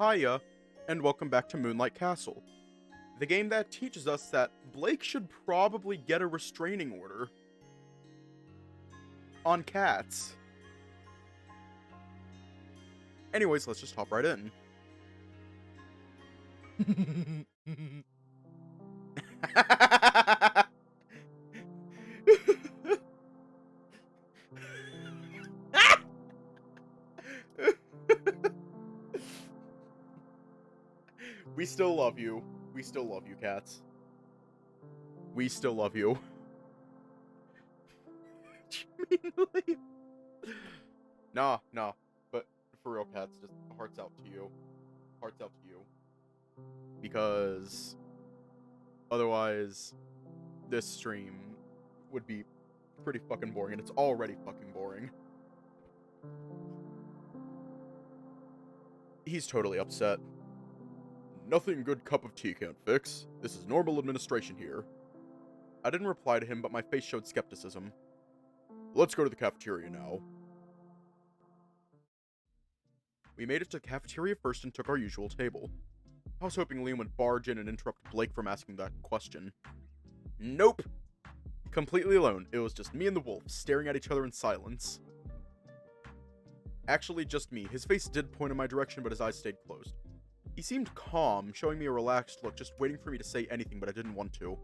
Hiya, and welcome back to Moonlight Castle, the game that teaches us that Blake should probably get a restraining order on cats. Anyways, let's just hop right in. We still love you. We still love you, cats. We still love you. Meanly. Nah. But for real, cats, just hearts out to you. Hearts out to you. Because otherwise, this stream would be pretty fucking boring, and it's already fucking boring. He's totally upset. Nothing good cup of tea can't fix. This is normal administration here. I didn't reply to him, but my face showed skepticism. Let's go to the cafeteria now. We made it to the cafeteria first and took our usual table. I was hoping Liam would barge in and interrupt Blake from asking that question. Nope. Completely alone, it was just me and the wolf, staring at each other in silence. Actually, just me. His face did point in my direction, but his eyes stayed closed. He seemed calm, showing me a relaxed look, just waiting for me to say anything, but I didn't want to.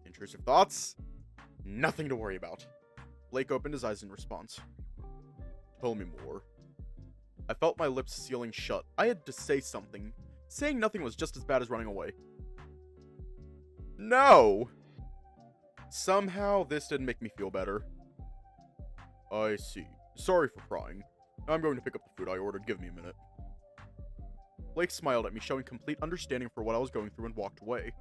Intrusive thoughts? Nothing to worry about. Blake opened his eyes in response. Tell me more. I felt my lips sealing shut. I had to say something. Saying nothing was just as bad as running away. No! Somehow, this didn't make me feel better. I see. Sorry for prying. I'm going to pick up the food I ordered. Give me a minute. Blake smiled at me, showing complete understanding for what I was going through, and walked away.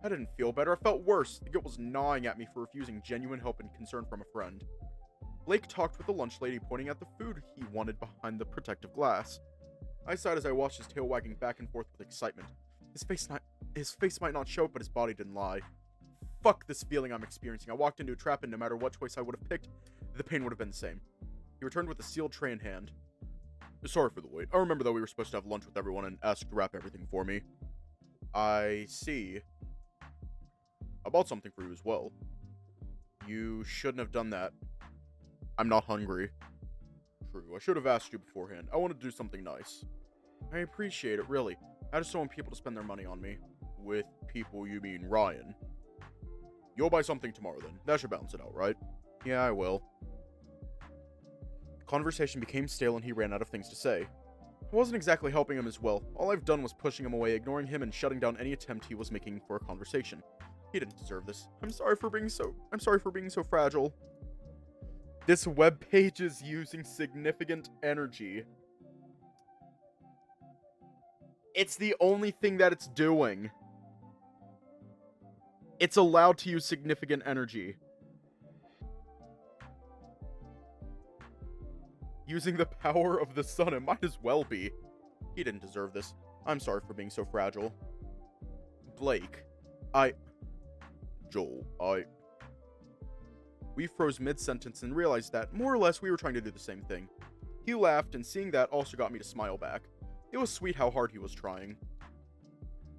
I didn't feel better. I felt worse. The guilt was gnawing at me for refusing genuine help and concern from a friend. Blake talked with the lunch lady, pointing at the food he wanted behind the protective glass. I sighed as I watched his tail wagging back and forth with excitement. His face might not show it, but his body didn't lie. Fuck this feeling I'm experiencing. I walked into a trap, and no matter what choice I would have picked, the pain would have been the same. He returned with a sealed tray in hand. Sorry for the wait. I remember that we were supposed to have lunch with everyone and asked to wrap everything for me. I see. I bought something for you as well. You shouldn't have done that. I'm not hungry. True, I should have asked you beforehand. I wanted to do something nice. I appreciate it, really. I just don't want people to spend their money on me. With people, you mean Ryan. You'll buy something tomorrow then. That should balance it out, right? Yeah, I will. Conversation became stale and he ran out of things to say. I wasn't exactly helping him as well. All I've done was pushing him away, ignoring him, and shutting down any attempt he was making for a conversation. He didn't deserve this. I'm sorry for being so fragile. This webpage is using significant energy. It's the only thing that it's doing. It's allowed to use significant energy. Using the power of the sun, it might as well be. He didn't deserve this. I'm sorry for being so fragile. Blake. Joel, We froze mid-sentence and realized that, more or less, we were trying to do the same thing. He laughed, and seeing that also got me to smile back. It was sweet how hard he was trying.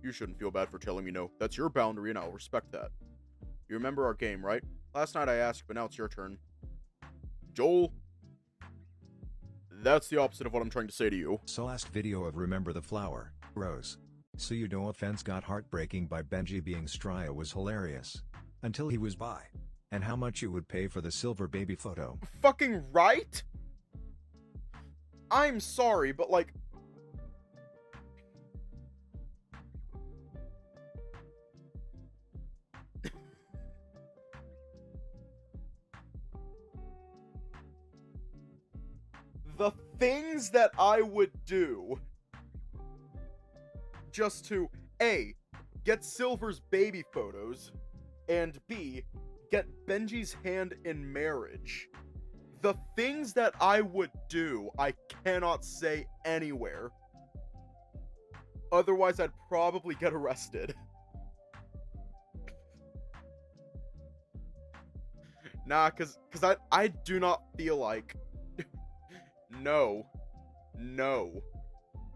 You shouldn't feel bad for telling me no. That's your boundary, and I'll respect that. You remember our game, right? Last night I asked, but now it's your turn. Joel? That's the opposite of what I'm trying to say to you. So last video of Remember the Flower, Rose. So you know offense got heartbreaking by Benji being Strya was hilarious. Until he was bi. And how much you would pay for the silver baby photo. Fucking right? I'm sorry, but like... the things that I would do just to A, get Silver's baby photos, and B, get Benji's hand in marriage. The things that I would do, I cannot say anywhere. Otherwise, I'd probably get arrested. Nah, cause I do not feel like... No.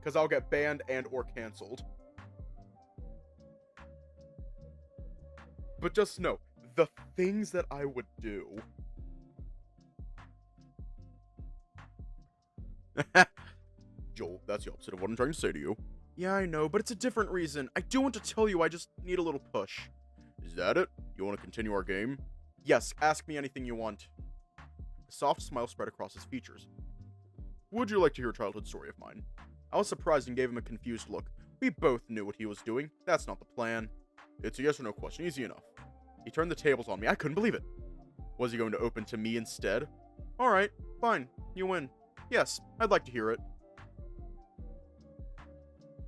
because I'll get banned and or canceled. But just know, the things that I would do. Joel, that's the opposite of what I'm trying to say to you. Yeah, I know, but it's a different reason. I do want to tell you, I just need a little push. Is that it? You want to continue our game? Yes, ask me anything you want. A soft smile spread across his features. Would you like to hear a childhood story of mine? I was surprised and gave him a confused look. We both knew what he was doing. That's not the plan. It's a yes or no question, easy enough. He turned the tables on me. I couldn't believe it. Was he going to open to me instead? Alright, fine. You win. Yes, I'd like to hear it.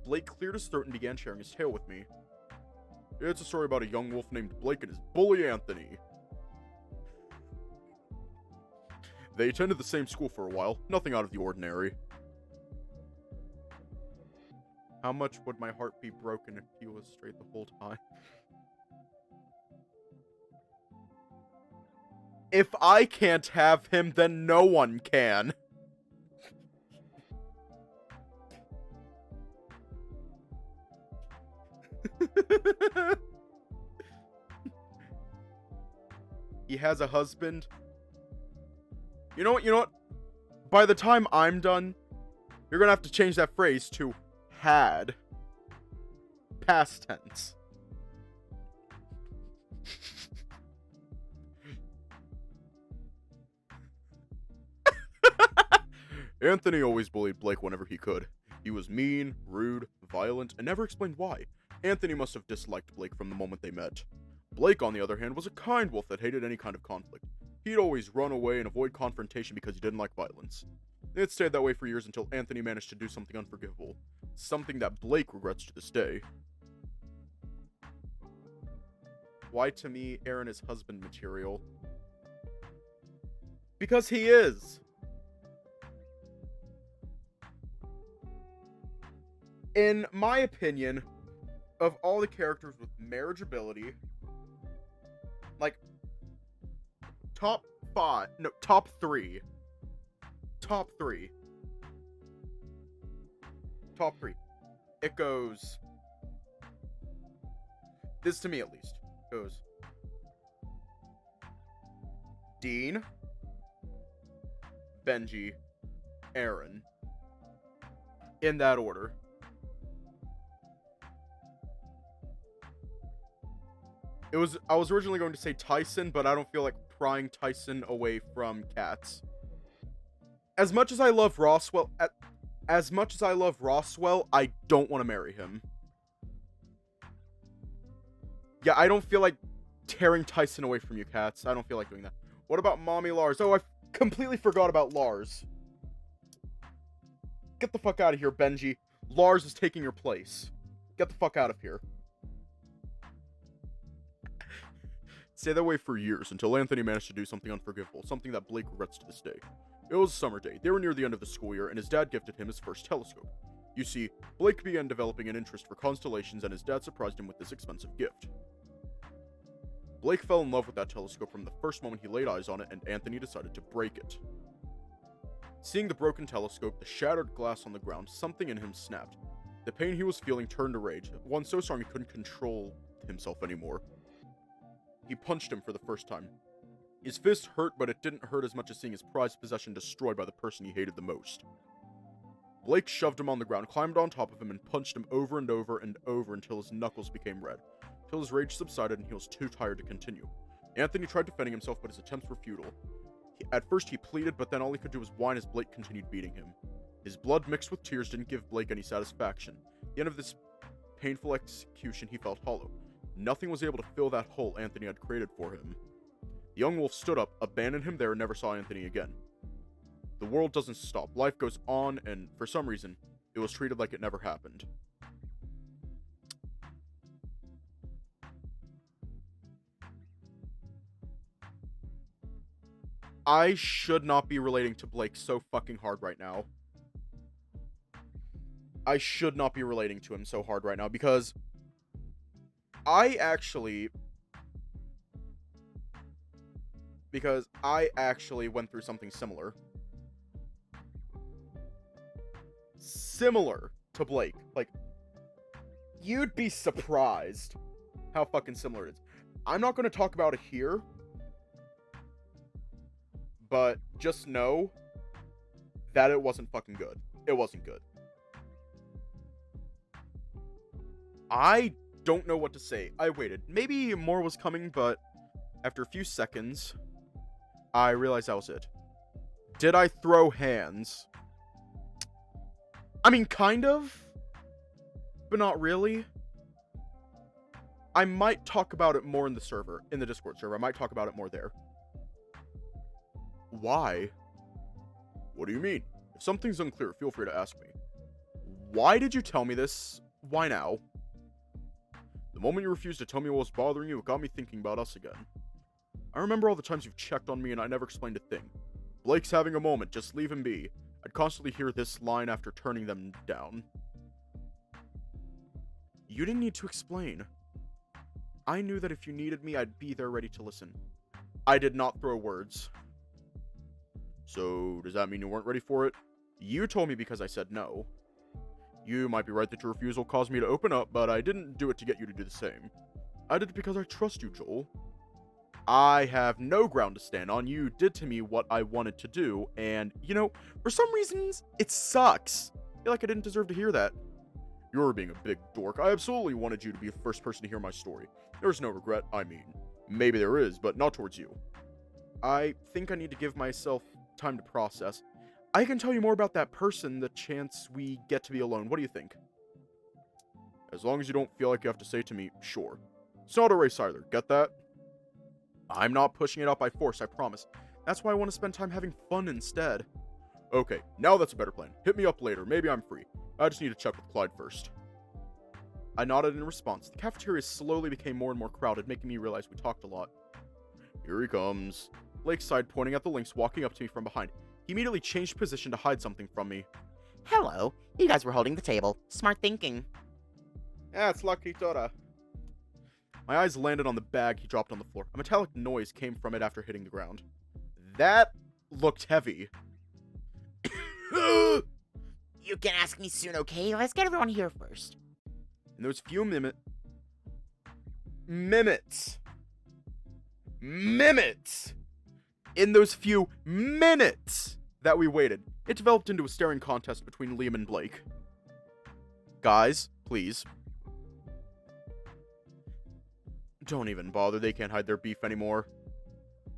Blake cleared his throat and began sharing his tale with me. It's a story about a young wolf named Blake and his bully Anthony. They attended the same school for a while, nothing out of the ordinary. How much would my heart be broken if he was straight the whole time? If I can't have him, then no one can. He has a husband. You know what? By the time I'm done, you're gonna have to change that phrase to had. Past tense. Anthony always bullied Blake whenever he could. He was mean, rude, violent, and never explained why. Anthony must have disliked Blake from the moment they met. Blake, on the other hand, was a kind wolf that hated any kind of conflict. He'd always run away and avoid confrontation because he didn't like violence. It stayed that way for years until Anthony managed to do something unforgivable. Something that Blake regrets to this day. Why to me, Aaron is husband material? Because he is! In my opinion, of all the characters with marriageability, like, top 3. Top 3. It goes, this to me at least, goes Dean, Benji, Aaron. In that order. I was originally going to say Tyson, but I don't feel like prying Tyson away from cats. As much as I love Roswell, I don't want to marry him. Yeah, I don't feel like tearing Tyson away from you, cats. I don't feel like doing that. What about Mommy Lars? Oh, I completely forgot about Lars. Get the fuck out of here, Benji. Lars is taking your place. Get the fuck out of here. Stay that way for years until Anthony managed to do something unforgivable, something that Blake regrets to this day. It was a summer day. They were near the end of the school year, and his dad gifted him his first telescope. You see, Blake began developing an interest for constellations, and his dad surprised him with this expensive gift. Blake fell in love with that telescope from the first moment he laid eyes on it, and Anthony decided to break it. Seeing the broken telescope, the shattered glass on the ground, something in him snapped. The pain he was feeling turned to rage, one so strong he couldn't control himself anymore. He punched him for the first time. His fist hurt, but it didn't hurt as much as seeing his prized possession destroyed by the person he hated the most. Blake shoved him on the ground, climbed on top of him, and punched him over and over and over until his knuckles became red, till his rage subsided and he was too tired to continue. Anthony tried defending himself, but his attempts were futile. At first he pleaded, but then all he could do was whine as Blake continued beating him. His blood mixed with tears didn't give Blake any satisfaction. At the end of this painful execution, he felt hollow. Nothing was able to fill that hole Anthony had created for him. The young wolf stood up, abandoned him there, and never saw Anthony again. The world doesn't stop. Life goes on, and for some reason, it was treated like it never happened. I should not be relating to Blake so fucking hard right now. I should not be relating to him so hard right now, because I actually went through something similar. to Blake. Like, you'd be surprised how fucking similar it is. I'm not going to talk about it here, but just know that it wasn't fucking good. It wasn't good. I don't know what to say. I waited. Maybe more was coming, but after a few seconds, I realized that was it. Did I throw hands? I mean, kind of, but not really. I might talk about it more in the server, in the Discord server. I might talk about it more there. Why? What do you mean? If something's unclear, feel free to ask me. Why did you tell me this? Why now? The moment you refused to tell me what was bothering you, it got me thinking about us again. I remember all the times you've checked on me and I never explained a thing. Blake's having a moment, just leave him be. I'd constantly hear this line after turning them down. You didn't need to explain. I knew that if you needed me, I'd be there ready to listen. I did not throw words. So, does that mean you weren't ready for it? You told me because I said no. You might be right that your refusal caused me to open up, but I didn't do it to get you to do the same. I did it because I trust you, Joel. I have no ground to stand on. You did to me what I wanted to do, and, you know, for some reasons, it sucks. I feel like I didn't deserve to hear that. You're being a big dork. I absolutely wanted you to be the first person to hear my story. There's no regret, I mean. Maybe there is, but not towards you. I think I need to give myself time to process. I can tell you more about that person the chance we get to be alone. What do you think? As long as you don't feel like you have to say to me, sure. It's not a race either, get that? I'm not pushing it out by force, I promise. That's why I want to spend time having fun instead. Okay, now that's a better plan. Hit me up later, maybe I'm free. I just need to check with Clyde first. I nodded in response. The cafeteria slowly became more and more crowded, making me realize we talked a lot. Here he comes. Blake sighed, pointing at the Lynx walking up to me from behind. He immediately changed position to hide something from me. Hello. You guys were holding the table. Smart thinking. Yeah, it's lucky Tora. My eyes landed on the bag he dropped on the floor. A metallic noise came from it after hitting the ground. That looked heavy. You can ask me soon, okay? Let's get everyone here first. In those few minutes in those few minutes that we waited, it developed into a staring contest between Liam and Blake. Guys, please. Don't even bother, they can't hide their beef anymore.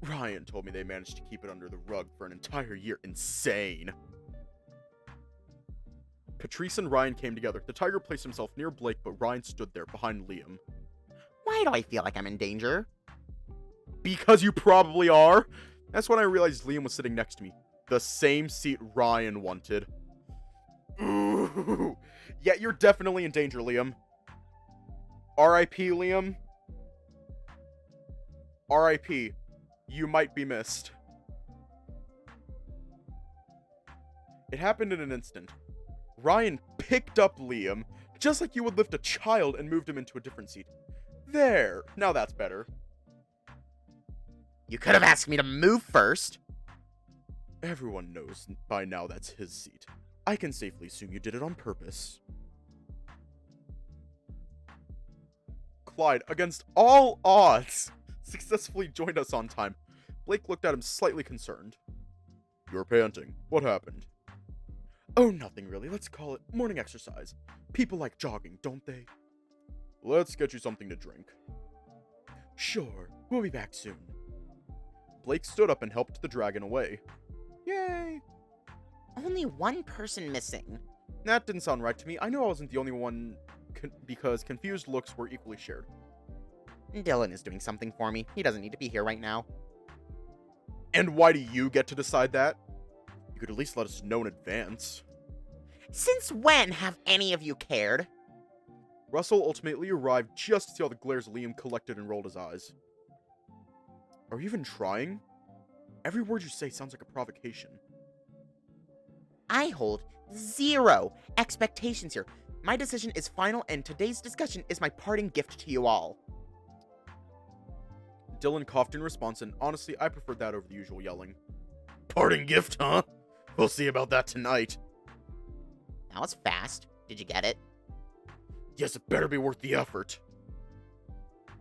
Ryan told me they managed to keep it under the rug for an entire year. Insane. Patrice and Ryan came together. The tiger placed himself near Blake, but Ryan stood there behind Liam. Why do I feel like I'm in danger? Because you probably are. That's when I realized Liam was sitting next to me. The same seat Ryan wanted. Ooh. Yeah, you're definitely in danger, Liam. R.I.P. Liam. R.I.P. You might be missed. It happened in an instant. Ryan picked up Liam, just like you would lift a child, and moved him into a different seat. There. Now that's better. You could have asked me to move first. Everyone knows by now that's his seat. I can safely assume you did it on purpose. Clyde, against all odds, successfully joined us on time. Blake looked at him slightly concerned. You're panting. What happened? Oh, nothing really. Let's call it morning exercise. People like jogging, don't they? Let's get you something to drink. Sure. We'll be back soon. Blake stood up and helped the dragon away. Yay! Only one person missing. That didn't sound right to me. I knew I wasn't the only one because confused looks were equally shared. Dylan is doing something for me. He doesn't need to be here right now. And why do you get to decide that? You could at least let us know in advance. Since when have any of you cared? Russell ultimately arrived just to see all the glares Liam collected and rolled his eyes. Are you even trying? Every word you say sounds like a provocation. I hold 0 expectations here. My decision is final, and today's discussion is my parting gift to you all. Dylan coughed in response, and honestly, I preferred that over the usual yelling. Parting gift, huh? We'll see about that tonight. That was fast. Did you get it? Yes, it better be worth the effort.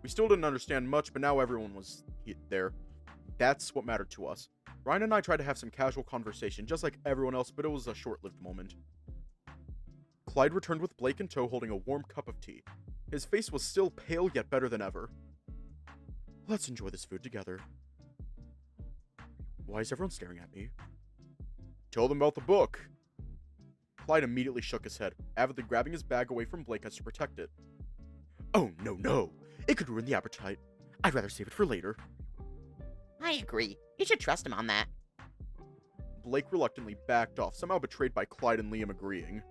We still didn't understand much, but now everyone was there. That's what mattered to us. Ryan and I tried to have some casual conversation, just like everyone else, but it was a short-lived moment. Clyde returned with Blake in tow holding a warm cup of tea. His face was still pale, yet better than ever. Let's enjoy this food together. Why is everyone staring at me? Tell them about the book. Clyde immediately shook his head, avidly grabbing his bag away from Blake as to protect it. Oh, no. It could ruin the appetite. I'd rather save it for later. I agree. You should trust him on that. Blake reluctantly backed off, somehow betrayed by Clyde and Liam agreeing.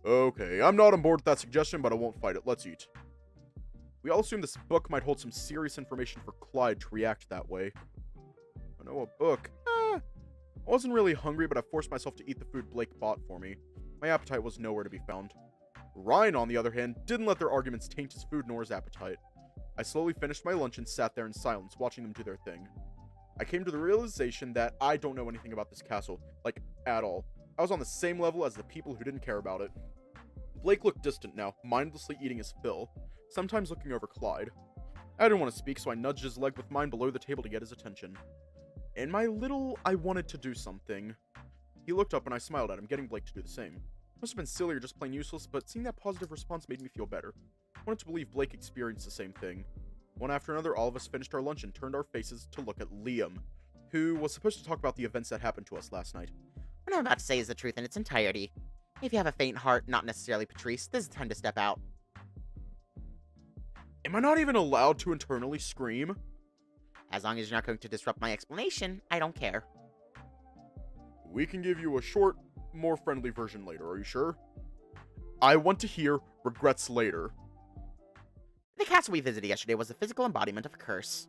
Okay, I'm not on board with that suggestion, but I won't fight it. Let's eat. We all assumed this book might hold some serious information for Clyde to react that way. I know a book. I wasn't really hungry, but I forced myself to eat the food Blake bought for me. My appetite was nowhere to be found. Ryan, on the other hand, didn't let their arguments taint his food nor his appetite. I slowly finished my lunch and sat there in silence, watching them do their thing. I came to the realization that I don't know anything about this castle, like, at all. I was on the same level as the people who didn't care about it. Blake looked distant now, mindlessly eating his fill, sometimes looking over Clyde. I didn't want to speak, so I nudged his leg with mine below the table to get his attention. In my little, I wanted to do something. He looked up and I smiled at him, getting Blake to do the same. Must have been silly or just plain useless, but seeing that positive response made me feel better. I wanted to believe Blake experienced the same thing. One after another, all of us finished our lunch and turned our faces to look at Liam, who was supposed to talk about the events that happened to us last night. What I'm about to say is the truth in its entirety. If you have a faint heart, not necessarily Patrice, this is the time to step out. Am I not even allowed to internally scream? As long as you're not going to disrupt my explanation, I don't care. We can give you a short, more friendly version later, are you sure? I want to hear regrets later. The castle we visited yesterday was a physical embodiment of a curse.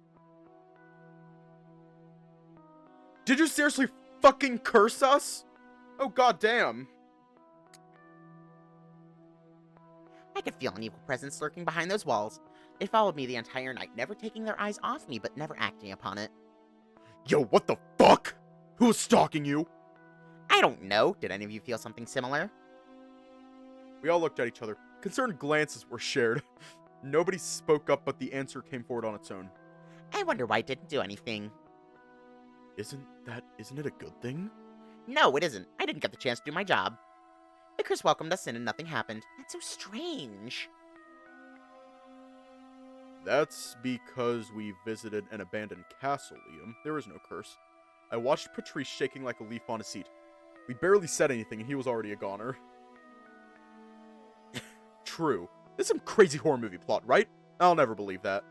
Did you seriously fucking curse us? Oh, goddamn. I could feel an evil presence lurking behind those walls. They followed me the entire night, never taking their eyes off me, but never acting upon it. Yo, what the fuck? Who's stalking you? I don't know. Did any of you feel something similar? We all looked at each other. Concerned glances were shared. Nobody spoke up, but the answer came forward on its own. I wonder why it didn't do anything. Isn't it a good thing? No, it isn't. I didn't get the chance to do my job. The curse welcomed us in and nothing happened. That's so strange. That's because we visited an abandoned castle, Liam. There is no curse. I watched Patrice shaking like a leaf on a seat. We barely said anything and he was already a goner. True. This is some crazy horror movie plot, right? I'll never believe that.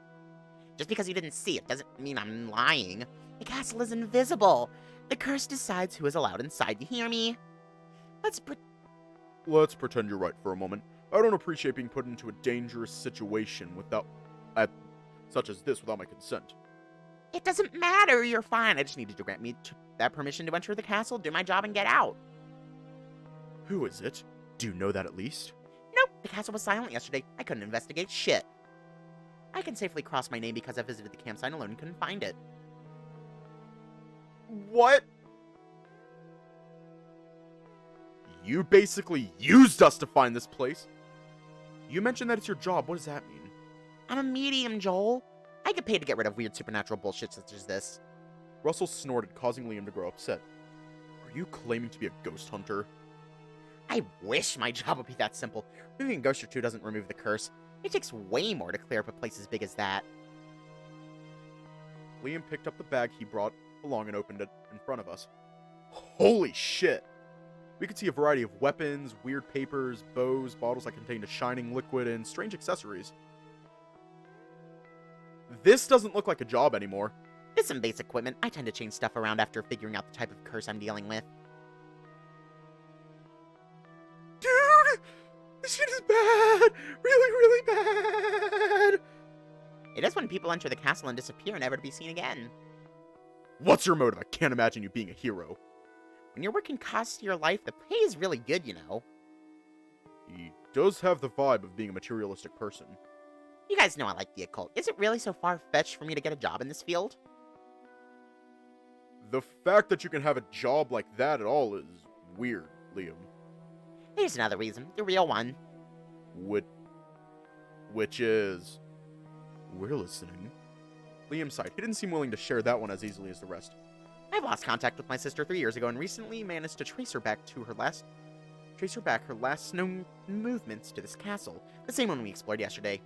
Just because you didn't see it doesn't mean I'm lying. The castle is invisible. The curse decides who is allowed inside, you hear me? Let's pretend you're right for a moment. I don't appreciate being put into a dangerous situation such as this without my consent. It doesn't matter, you're fine. I just needed to grant me that permission to enter the castle, do my job, and get out. Who is it? Do you know that at least? Nope, the castle was silent yesterday. I couldn't investigate shit. I can safely cross my name because I visited the campsite alone and couldn't find it. What? You basically used us to find this place. You mentioned that it's your job. What does that mean? I'm a medium, Joel. I get paid to get rid of weird supernatural bullshit such as this. Russell snorted, causing Liam to grow upset. Are you claiming to be a ghost hunter? I wish my job would be that simple. Removing a ghost or two doesn't remove the curse. It takes way more to clear up a place as big as that. Liam picked up the bag he brought along and opened it in front of us. Holy shit! We could see a variety of weapons, weird papers, bows, bottles that contained a shining liquid, and strange accessories. This doesn't look like a job anymore. It's some basic equipment. I tend to change stuff around after figuring out the type of curse I'm dealing with. Dude! This shit is bad! Really, really bad! It is when people enter the castle and disappear, never to be seen again. What's your motive? I can't imagine you being a hero. When you're working costs to your life, the pay is really good, you know. He does have the vibe of being a materialistic person. You guys know I like the occult. Is it really so far-fetched for me to get a job in this field? The fact that you can have a job like that at all is weird, Liam. Here's another reason, the real one. Which is... We're listening. Liam sighed. He didn't seem willing to share that one as easily as the rest. I've lost contact with my sister 3 years ago and recently managed to trace her back her last known movements to this castle, the same one we explored yesterday.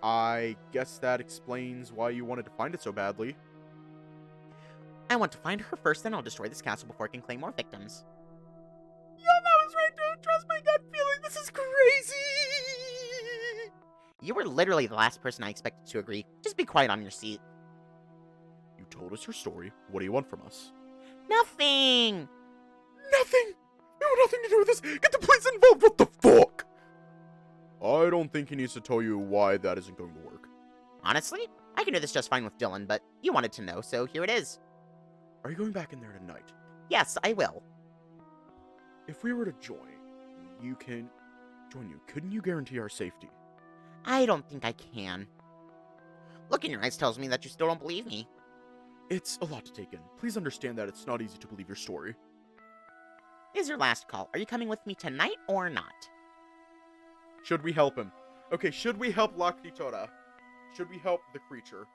I guess that explains why you wanted to find it so badly. I want to find her first, then I'll destroy this castle before it can claim more victims. Yeah, that was right. Don't trust my gut feeling. This is crazy. You were literally the last person I expected to agree. Just be quiet on your seat. You told us your story. What do you want from us? Nothing! Nothing! You have nothing to do with this! Get the police involved! What the fuck? I don't think he needs to tell you why that isn't going to work. Honestly, I can do this just fine with Dylan, but you wanted to know, so here it is. Are you going back in there tonight? Yes, I will. If we were to join you, couldn't you guarantee our safety? I don't think I can. Look in your eyes tells me that you still don't believe me. It's a lot to take in. Please understand that it's not easy to believe your story. Here's your last call. Are you coming with me tonight or not? Should we help him? Okay, should we help La Criatura? Should we help the creature?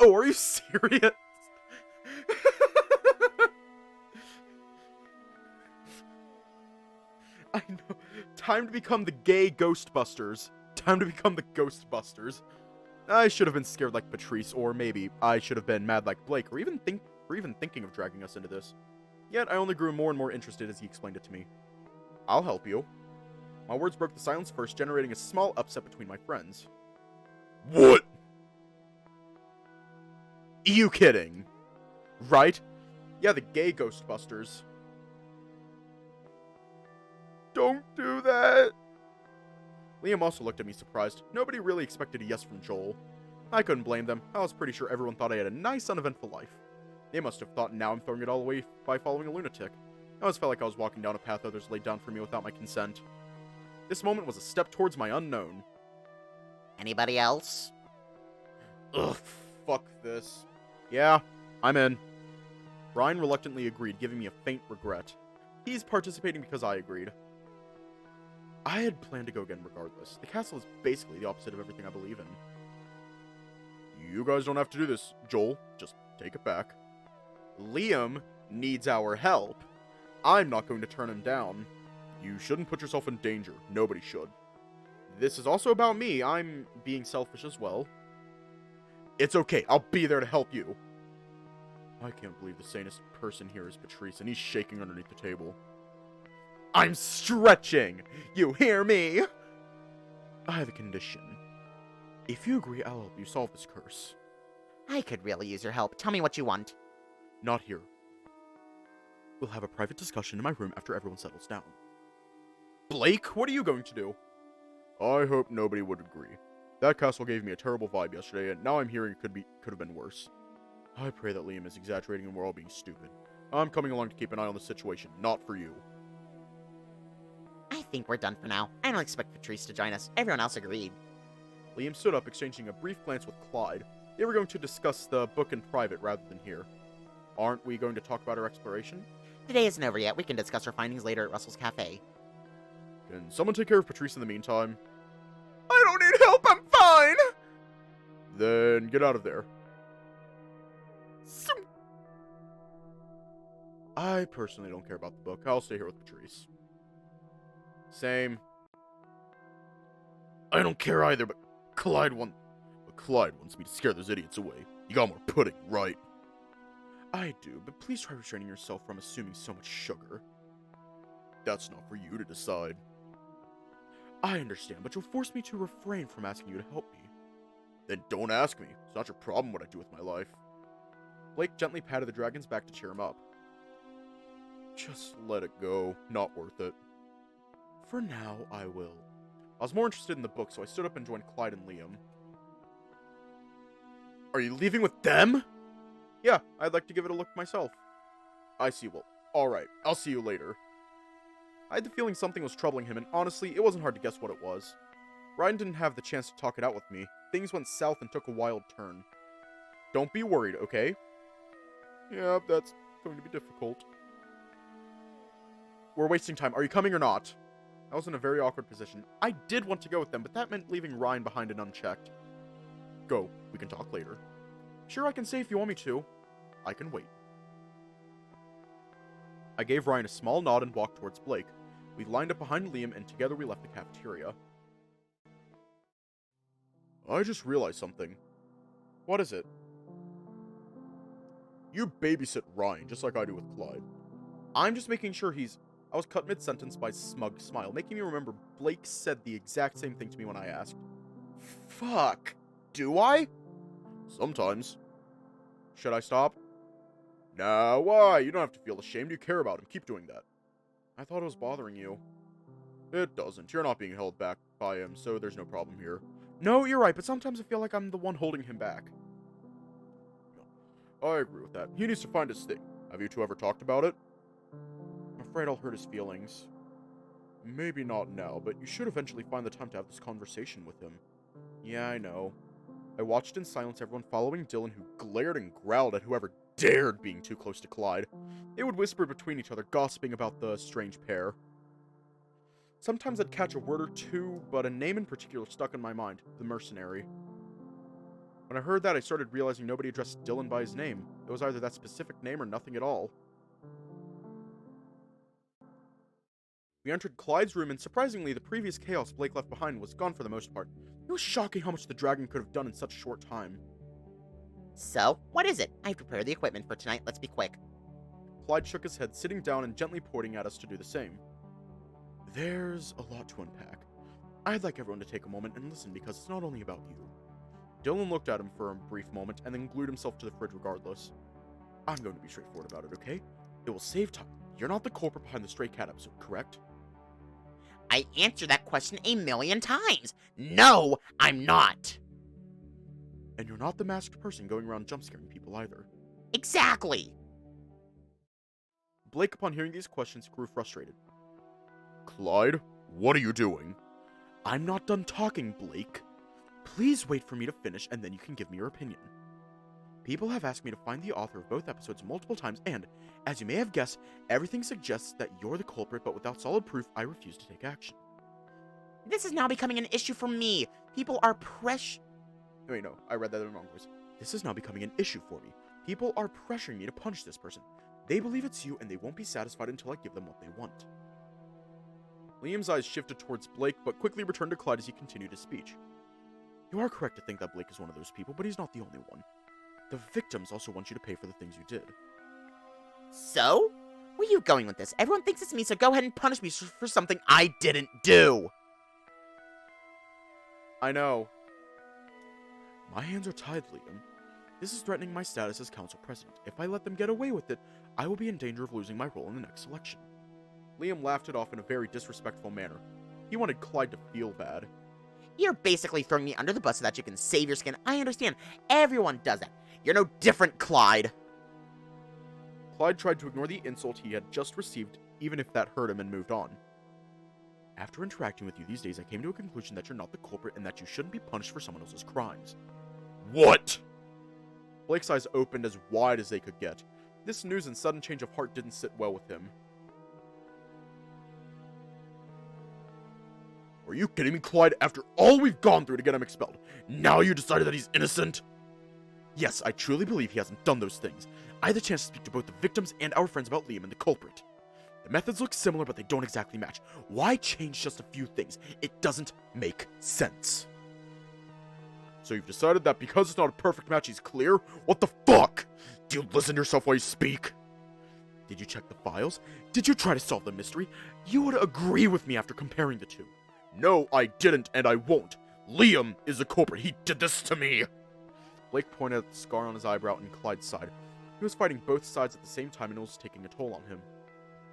Oh, are you serious? I know. Time to become the gay Ghostbusters. Time to become the Ghostbusters. I should have been scared like Patrice, or maybe I should have been mad like Blake, or even thinking of dragging us into this. Yet I only grew more and more interested as he explained it to me. I'll help you. My words broke the silence first, generating a small upset between my friends. What? You kidding? Right? Yeah, the gay Ghostbusters. Don't do that! Liam also looked at me surprised. Nobody really expected a yes from Joel. I couldn't blame them. I was pretty sure everyone thought I had a nice, uneventful life. They must have thought now I'm throwing it all away by following a lunatic. I always felt like I was walking down a path others laid down for me without my consent. This moment was a step towards my unknown. Anybody else? Ugh, fuck this. Yeah, I'm in. Ryan reluctantly agreed, giving me a faint regret. He's participating because I agreed. I had planned to go again regardless. The castle is basically the opposite of everything I believe in. You guys don't have to do this, Joel. Just take it back. Liam needs our help. I'm not going to turn him down. You shouldn't put yourself in danger. Nobody should. This is also about me. I'm being selfish as well. It's okay. I'll be there to help you. I can't believe the sanest person here is Patrice, and he's shaking underneath the table. I'm stretching! You hear me? I have a condition. If you agree, I'll help you solve this curse. I could really use your help. Tell me what you want. Not here. We'll have a private discussion in my room after everyone settles down. Blake, what are you going to do? I hope nobody would agree. That castle gave me a terrible vibe yesterday, and now I'm hearing it could have been worse. I pray that Liam is exaggerating and we're all being stupid. I'm coming along to keep an eye on the situation, not for you. I think we're done for now. I don't expect Patrice to join us. Everyone else agreed. Liam stood up, exchanging a brief glance with Clyde. They were going to discuss the book in private rather than here. Aren't we going to talk about our exploration? The day isn't over yet. We can discuss our findings later at Russell's Cafe. Can someone take care of Patrice in the meantime? I don't need help, I'm fine! Then get out of there. I personally don't care about the book. I'll stay here with Patrice. Same. I don't care either, but Clyde wants me to scare those idiots away. You got more pudding, right? I do, but please try restraining yourself from assuming so much sugar. That's not for you to decide. I understand, but you'll force me to refrain from asking you to help me. Then don't ask me. It's not your problem what I do with my life. Blake gently patted the dragon's back to cheer him up. Just let it go. Not worth it. For now, I will. I was more interested in the book, so I stood up and joined Clyde and Liam. Are you leaving with them? Yeah, I'd like to give it a look myself. I see, well, alright, I'll see you later. I had the feeling something was troubling him, and honestly, it wasn't hard to guess what it was. Ryan didn't have the chance to talk it out with me. Things went south and took a wild turn. Don't be worried, okay? Yeah, that's going to be difficult. we're wasting time. Are you coming or not? I was in a very awkward position. I did want to go with them, but that meant leaving Ryan behind and unchecked. Go. We can talk later. Sure, I can stay if you want me to. I can wait. I gave Ryan a small nod and walked towards Blake. We lined up behind Liam, and together we left the cafeteria. I just realized something. What is it? You babysit Ryan, just like I do with Clyde. I'm just making sure he's... I was cut mid-sentence by smug smile, making me remember Blake said the exact same thing to me when I asked. Fuck. Do I? Sometimes. Should I stop? Nah, why? You don't have to feel ashamed. You care about him. Keep doing that. I thought it was bothering you. It doesn't. You're not being held back by him, so there's no problem here. No, you're right, but sometimes I feel like I'm the one holding him back. I agree with that. He needs to find his thing. Have you two ever talked about it? I'm afraid I'll hurt his feelings. Maybe not now, but you should eventually find the time to have this conversation with him. Yeah, I know. I watched in silence everyone following Dylan, who glared and growled at whoever dared being too close to Clyde. They would whisper between each other, gossiping about the strange pair. Sometimes I'd catch a word or two, but a name in particular stuck in my mind, the mercenary. When I heard that, I started realizing nobody addressed Dylan by his name. It was either that specific name or nothing at all. We entered Clyde's room, and surprisingly, the previous chaos Blake left behind was gone for the most part. It was shocking how much the dragon could have done in such a short time. So, what is it? I've prepared the equipment for tonight. Let's be quick. Clyde shook his head, sitting down and gently pointing at us to do the same. There's a lot to unpack. I'd like everyone to take a moment and listen because it's not only about you. Dylan looked at him for a brief moment and then glued himself to the fridge regardless. I'm going to be straightforward about it, okay? It will save time. You're not the culprit behind the Stray Cat episode, correct? I answered that question 1,000,000 times. No, I'm not. And you're not the masked person going around jump-scaring people either. Exactly. Blake, upon hearing these questions, grew frustrated. Clyde, what are you doing? I'm not done talking, Blake. Please wait for me to finish, and then you can give me your opinion. People have asked me to find the author of both episodes multiple times, and, as you may have guessed, everything suggests that you're the culprit, but without solid proof, I refuse to take action. This is now becoming an issue for me. People are Wait, no, I read that in the wrong voice. This is now becoming an issue for me. People are pressuring me to punish this person. They believe it's you, and they won't be satisfied until I give them what they want. Liam's eyes shifted towards Blake, but quickly returned to Clyde as he continued his speech. You are correct to think that Blake is one of those people, but he's not the only one. The victims also want you to pay for the things you did. So? Where are you going with this? Everyone thinks it's me, so go ahead and punish me for something I didn't do. I know. My hands are tied, Liam. This is threatening my status as council president. If I let them get away with it, I will be in danger of losing my role in the next election. Liam laughed it off in a very disrespectful manner. He wanted Clyde to feel bad. You're basically throwing me under the bus so that you can save your skin. I understand. Everyone does that. You're no different, Clyde. Clyde tried to ignore the insult he had just received, even if that hurt him, and moved on. After interacting with you these days, I came to a conclusion that you're not the culprit and that you shouldn't be punished for someone else's crimes. What? Blake's eyes opened as wide as they could get. This news and sudden change of heart didn't sit well with him. Are you kidding me, Clyde? After all we've gone through to get him expelled, now you decided that he's innocent? Yes, I truly believe he hasn't done those things. I had the chance to speak to both the victims and our friends about Liam and the culprit. The methods look similar, but they don't exactly match. Why change just a few things? It doesn't make sense. So you've decided that because it's not a perfect match, he's clear? What the fuck? Do you listen to yourself while you speak? Did you check the files? Did you try to solve the mystery? You would agree with me after comparing the two. No, I didn't, and I won't. Liam is the culprit. He did this to me. Blake pointed at the scar on his eyebrow on Clyde's side. He was fighting both sides at the same time, and it was taking a toll on him.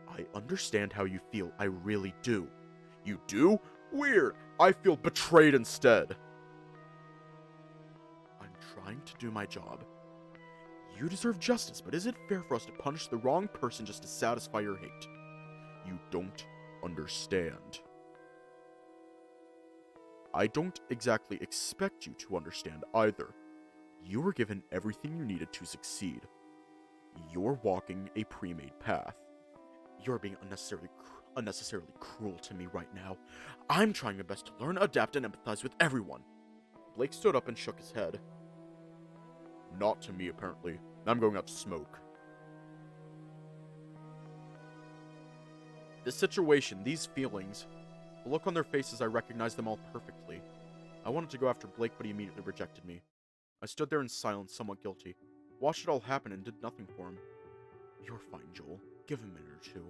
I understand how you feel. I really do. You do? Weird. I feel betrayed instead. I'm trying to do my job. You deserve justice, but is it fair for us to punish the wrong person just to satisfy your hate? You don't understand. I don't exactly expect you to understand either. You were given everything you needed to succeed. You're walking a pre-made path. You're being unnecessarily cruel to me right now. I'm trying my best to learn, adapt, and empathize with everyone. Blake stood up and shook his head. Not to me, apparently. I'm going out to smoke. This situation, these feelings, the look on their faces, I recognized them all perfectly. I wanted to go after Blake, but he immediately rejected me. I stood there in silence, somewhat guilty. Watched it all happen and did nothing for him. You're fine, Joel. Give him a minute or two.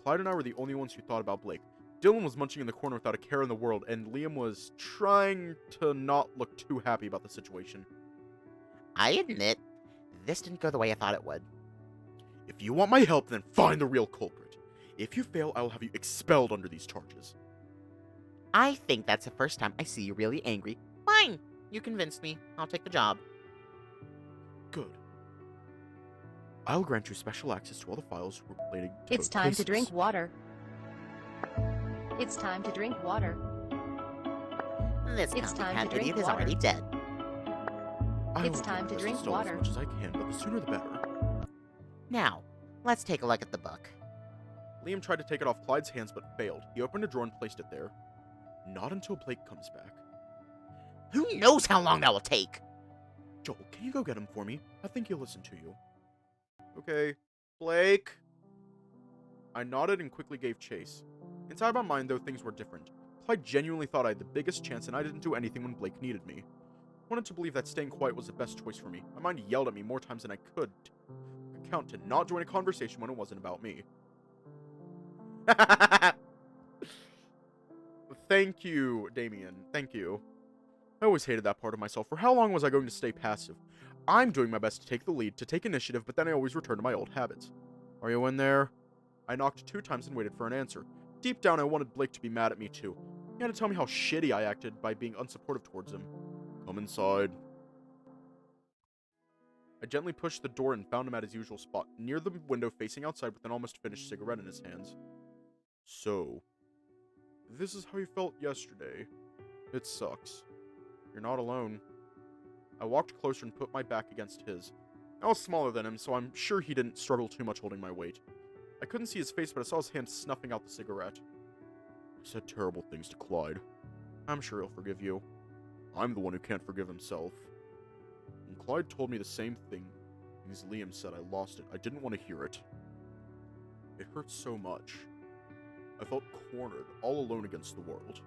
Clyde and I were the only ones who thought about Blake. Dylan was munching in the corner without a care in the world, and Liam was trying to not look too happy about the situation. I admit, this didn't go the way I thought it would. If you want my help, then find the real culprit. If you fail, I will have you expelled under these charges. I think that's the first time I see you really angry. Fine, you convinced me. I'll take the job. Good. I'll grant you special access to all the files relating to It's both time cases. to drink water. It's time to drink water. This It's time to copycat drink idiot is water. already dead. I It's will time do to my best drink stall water. as much as I can, but the sooner the better. Now, let's take a look at the book. Liam tried to take it off Clyde's hands, but failed. He opened a drawer and placed it there. Not until Blake comes back. Who knows how long that will take? Joel, can you go get him for me? I think he'll listen to you. Okay. Blake! I nodded and quickly gave chase. Inside my mind, though, things were different. Clyde genuinely thought I had the biggest chance, and I didn't do anything when Blake needed me. I wanted to believe that staying quiet was the best choice for me. My mind yelled at me more times than I could count to not join a conversation when it wasn't about me. Thank you, Damien. Thank you. I always hated that part of myself. For how long was I going to stay passive? I'm doing my best to take the lead, to take initiative, but then I always return to my old habits. Are you in there? I knocked 2 times and waited for an answer. Deep down, I wanted Blake to be mad at me too. He had to tell me how shitty I acted by being unsupportive towards him. Come inside. I gently pushed the door and found him at his usual spot, near the window facing outside with an almost finished cigarette in his hands. So, this is how you felt yesterday. It sucks. You're not alone. I walked closer and put my back against his. I was smaller than him, so I'm sure he didn't struggle too much holding my weight. I couldn't see his face, but I saw his hand snuffing out the cigarette. I said terrible things to Clyde. I'm sure he'll forgive you. I'm the one who can't forgive himself. When Clyde told me the same thing as Liam said, I lost it. I didn't want to hear it. It hurt so much. I felt cornered, all alone against the world.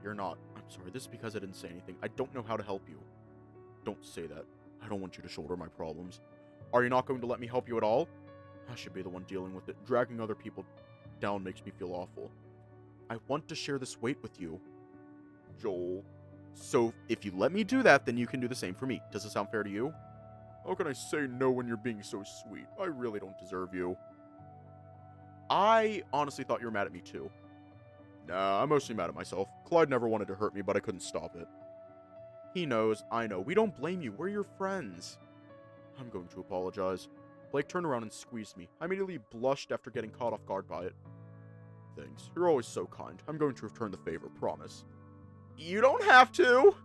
You're not. I'm sorry, this is because I didn't say anything. I don't know how to help you. Don't say that. I don't want you to shoulder my problems. Are you not going to let me help you at all? I should be the one dealing with it. Dragging other people down makes me feel awful. I want to share this weight with you. Joel. So, if you let me do that, then you can do the same for me. Does it sound fair to you? How can I say no when you're being so sweet? I really don't deserve you. I honestly thought you were mad at me too. Nah, I'm mostly mad at myself. Clyde never wanted to hurt me, but I couldn't stop it. He knows, I know. We don't blame you. We're your friends. I'm going to apologize. Blake turned around and squeezed me. I immediately blushed after getting caught off guard by it. Thanks. You're always so kind. I'm going to return the favor, promise. You don't have to!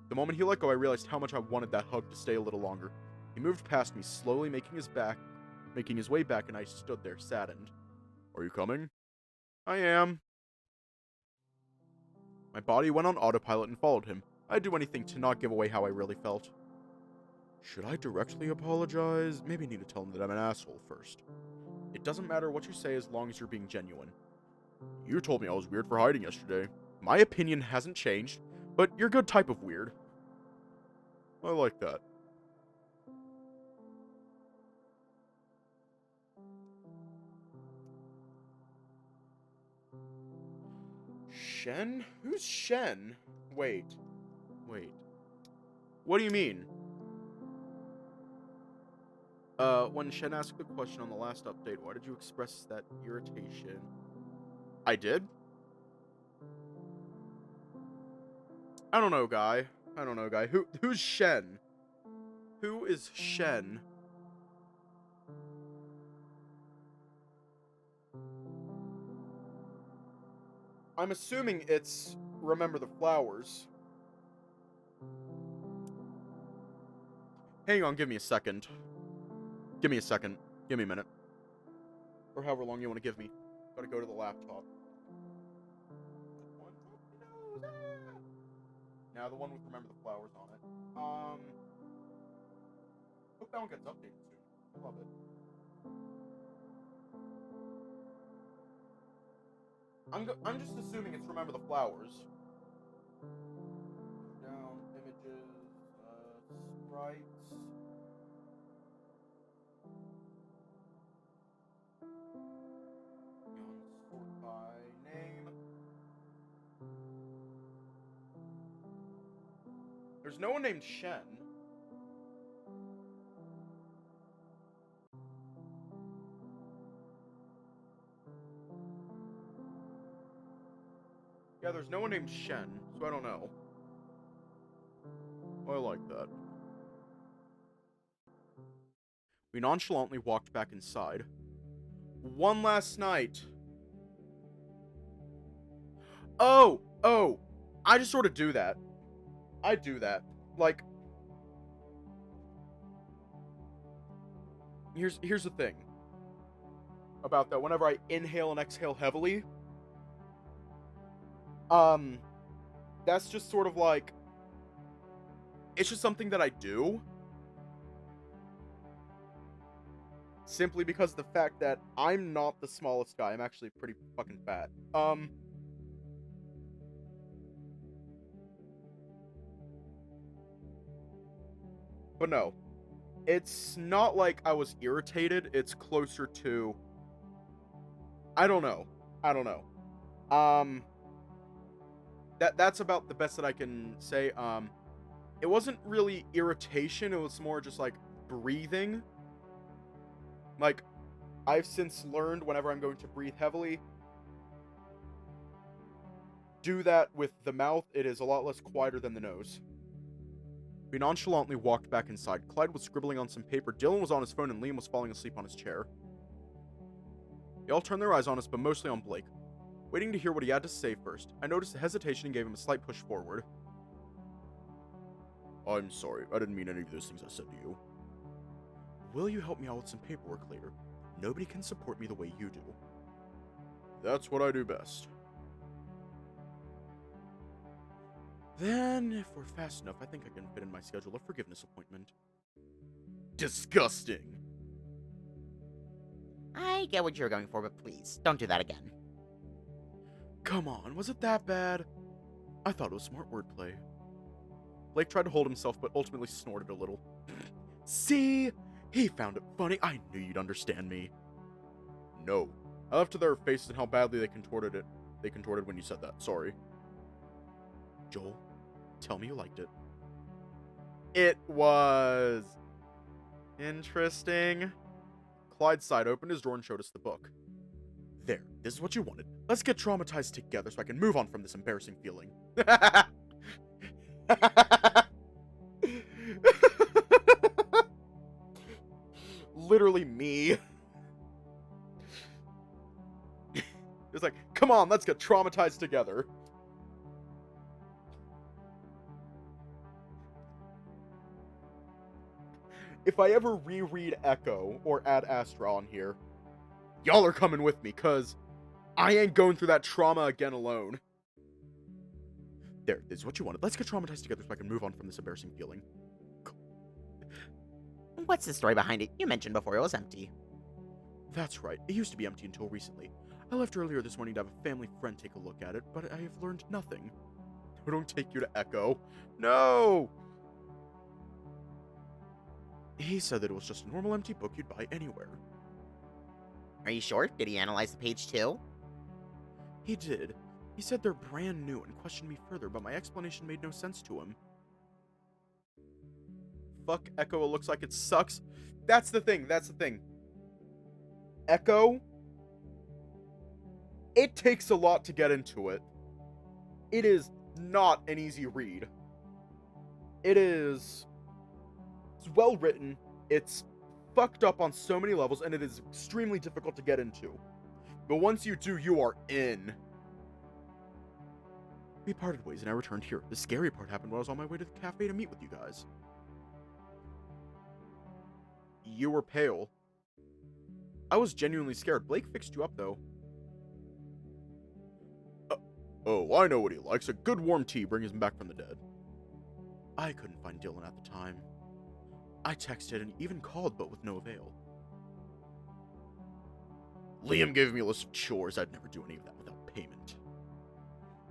The moment he let go, I realized how much I wanted that hug to stay a little longer. He moved past me, slowly making his way back, and I stood there, saddened. Are you coming? I am. My body went on autopilot and followed him. I'd do anything to not give away how I really felt. Should I directly apologize? Maybe I need to tell him that I'm an asshole first. It doesn't matter what you say as long as you're being genuine. You told me I was weird for hiding yesterday. My opinion hasn't changed, but you're a good type of weird. I like that. Shen? Who's Shen? Wait. What do you mean? When Shen asked the question on the last update, why did you express that irritation? I did? I don't know, guy. Who's Shen? Who is Shen? I'm assuming it's Remember the Flowers. Hang on, give me a second. Give me a minute. Or however long you want to give me. Gotta go to the laptop. Now the one with Remember the Flowers on it. Hope that one gets updated soon. I love it. I'm just assuming it's Remember the Flowers. Down images, sprites. Sort by name. There's no one named Shen. Yeah, there's no one named Shen, so I don't know. I like that. We nonchalantly walked back inside. One last night. Oh! I just sort of do that. I do that. Like, here's the thing about that. Whenever I inhale and exhale heavily, that's just sort of like, it's just something that I do. Simply because of the fact that I'm not the smallest guy. I'm actually pretty fucking fat. But no. It's not like I was irritated. It's closer to... I don't know. That's about the best that I can say. It wasn't really irritation. It was more just like breathing. Like, I've since learned whenever I'm going to breathe heavily, do that with the mouth. It is a lot less quieter than the nose. We nonchalantly walked back inside. Clyde was scribbling on some paper, Dylan was on his phone, and Liam was falling asleep on his chair. They all turned their eyes on us, but mostly on Blake, waiting to hear what he had to say first. I noticed the hesitation and gave him a slight push forward. I'm sorry, I didn't mean any of those things I said to you. Will you help me out with some paperwork later? Nobody can support me the way you do. That's what I do best. Then, if we're fast enough, I think I can fit in my schedule a forgiveness appointment. Disgusting! I get what you're going for, but please, don't do that again. Come on, was it that bad? I thought it was smart wordplay. Blake tried to hold himself, but ultimately snorted a little. See? He found it funny. I knew you'd understand me. No. I left to their faces and how badly they contorted it. They contorted when you said that. Sorry. Joel, tell me you liked it. It was... interesting. Clyde's side opened his drawer and showed us the book. There, this is what you wanted. Let's get traumatized together so I can move on from this embarrassing feeling. Literally me. It's like, come on, let's get traumatized together. If I ever reread Echo or add Astra on here, y'all are coming with me, cause I ain't going through that trauma again alone. There, this is what you wanted. Let's get traumatized together so I can move on from this embarrassing feeling. What's the story behind it? You mentioned before it was empty. That's right. It used to be empty until recently. I left earlier this morning to have a family friend take a look at it, but I have learned nothing. Don't take you to Echo. No! He said that it was just a normal empty book you'd buy anywhere. Are you sure? Did he analyze the page too? He did. He said they're brand new and questioned me further, but my explanation made no sense to him. Fuck Echo, it looks like it sucks. That's the thing. Echo, it takes a lot to get into it. It is not an easy read. It's well written, it's fucked up on so many levels, and it is extremely difficult to get into. But once you do, you are in. We parted ways and I returned here. The scary part happened when I was on my way to the cafe to meet with you guys. You were pale. I was genuinely scared. Blake fixed you up, though. Oh, I know what he likes. A good warm tea brings him back from the dead. I couldn't find Dylan at the time. I texted and even called, but with no avail. Liam gave me a list of chores. I'd never do any of that without payment.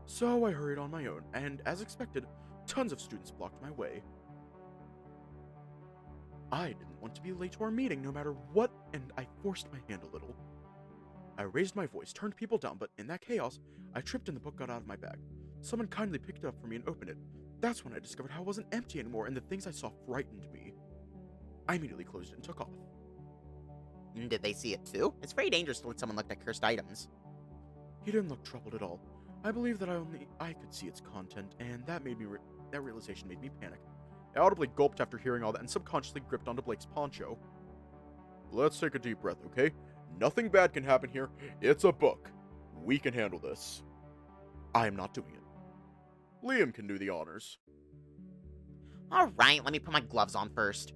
So I hurried on my own, and as expected, tons of students blocked my way. I didn't want to be late to our meeting no matter what, and I forced my hand a little. I raised my voice, turned people down, but in that chaos, I tripped and the book got out of my bag. Someone kindly picked it up for me and opened it. That's when I discovered how it wasn't empty anymore, and the things I saw frightened me. I immediately closed it and took off. Did they see it too? It's very dangerous to let someone look at cursed items. He didn't look troubled at all. I believe that I could see its content, and that realization made me panic. I audibly gulped after hearing all that and subconsciously gripped onto Blake's poncho. Let's take a deep breath, okay? Nothing bad can happen here. It's a book. We can handle this. I am not doing it. Liam can do the honors. Alright, let me put my gloves on first.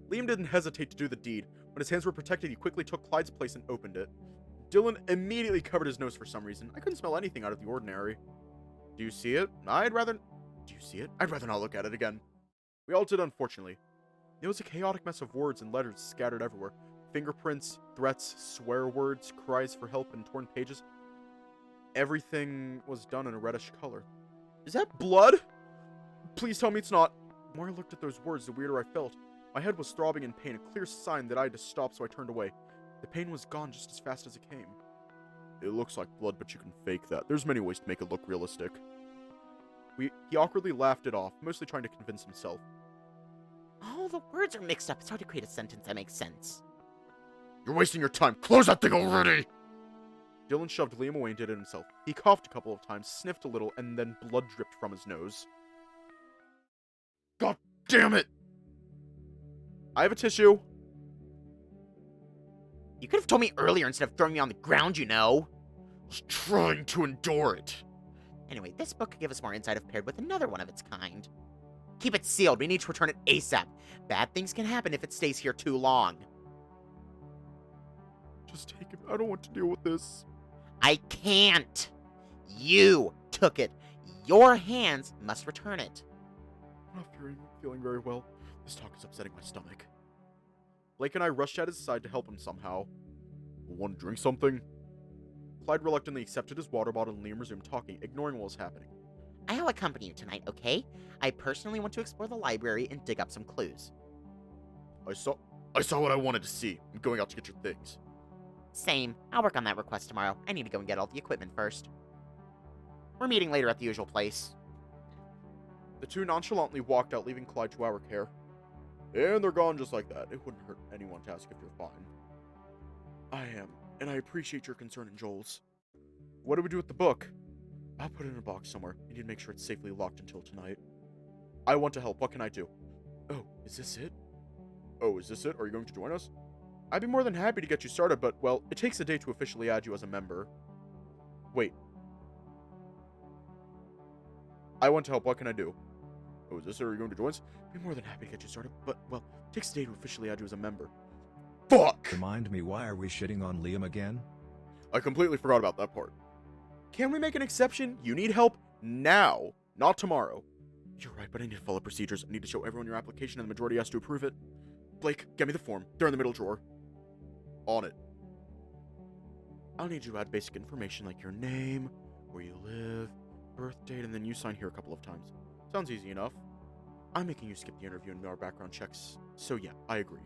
Liam didn't hesitate to do the deed. When his hands were protected, he quickly took Clyde's place and opened it. Dylan immediately covered his nose for some reason. I couldn't smell anything out of the ordinary. Do you see it? Do you see it? I'd rather not look at it again. We all did, unfortunately. It was a chaotic mess of words and letters scattered everywhere. Fingerprints, threats, swear words, cries for help, and torn pages. Everything was done in a reddish color. Is that blood? Please tell me it's not. The more I looked at those words, the weirder I felt. My head was throbbing in pain, a clear sign that I had to stop, so I turned away. The pain was gone just as fast as it came. It looks like blood, but you can fake that. There's many ways to make it look realistic. He awkwardly laughed it off, mostly trying to convince himself. Oh, the words are mixed up. It's hard to create a sentence that makes sense. You're wasting your time. Close that thing already! Dylan shoved Liam away and did it himself. He coughed a couple of times, sniffed a little, and then blood dripped from his nose. God damn it! I have a tissue. You could have told me earlier instead of throwing me on the ground, you know. I was trying to endure it. Anyway, this book could give us more insight if paired with another one of its kind. Keep it sealed. We need to return it ASAP. Bad things can happen if it stays here too long. Just take it. I don't want to deal with this. I can't. You took it. Your hands must return it. I'm not feeling very well. This talk is upsetting my stomach. Blake and I rushed at his side to help him somehow. Want to drink something? Clyde reluctantly accepted his water bottle and Liam resumed talking, ignoring what was happening. I'll accompany you tonight, okay? I personally want to explore the library and dig up some clues. I saw what I wanted to see. I'm going out to get your things. Same. I'll work on that request tomorrow. I need to go and get all the equipment first. We're meeting later at the usual place. The two nonchalantly walked out, leaving Clyde to our care. And they're gone just like that. It wouldn't hurt anyone to ask if you're fine. I am, and I appreciate your concern and Joel's. What do we do with the book? I'll put it in a box somewhere. I need to make sure it's safely locked until tonight. I want to help. What can I do? Oh, is this it? Oh, is this it? Are you going to join us? I'd be more than happy to get you started, but, well, it takes a day to officially add you as a member. Wait. I want to help. What can I do? Oh, is this it? Are you going to join us? I'd be more than happy to get you started, but, well, it takes a day to officially add you as a member. Fuck! Remind me, why are we shitting on Liam again? I completely forgot about that part. Can we make an exception? You need help now, not tomorrow. You're right, but I need to follow procedures. I need to show everyone your application and the majority has to approve it. Blake, get me the form. They're in the middle drawer. On it. I'll need you to add basic information like your name, where you live, birth date, and then you sign here a couple of times. Sounds easy enough. I'm making you skip the interview and our background checks, so yeah, I agree.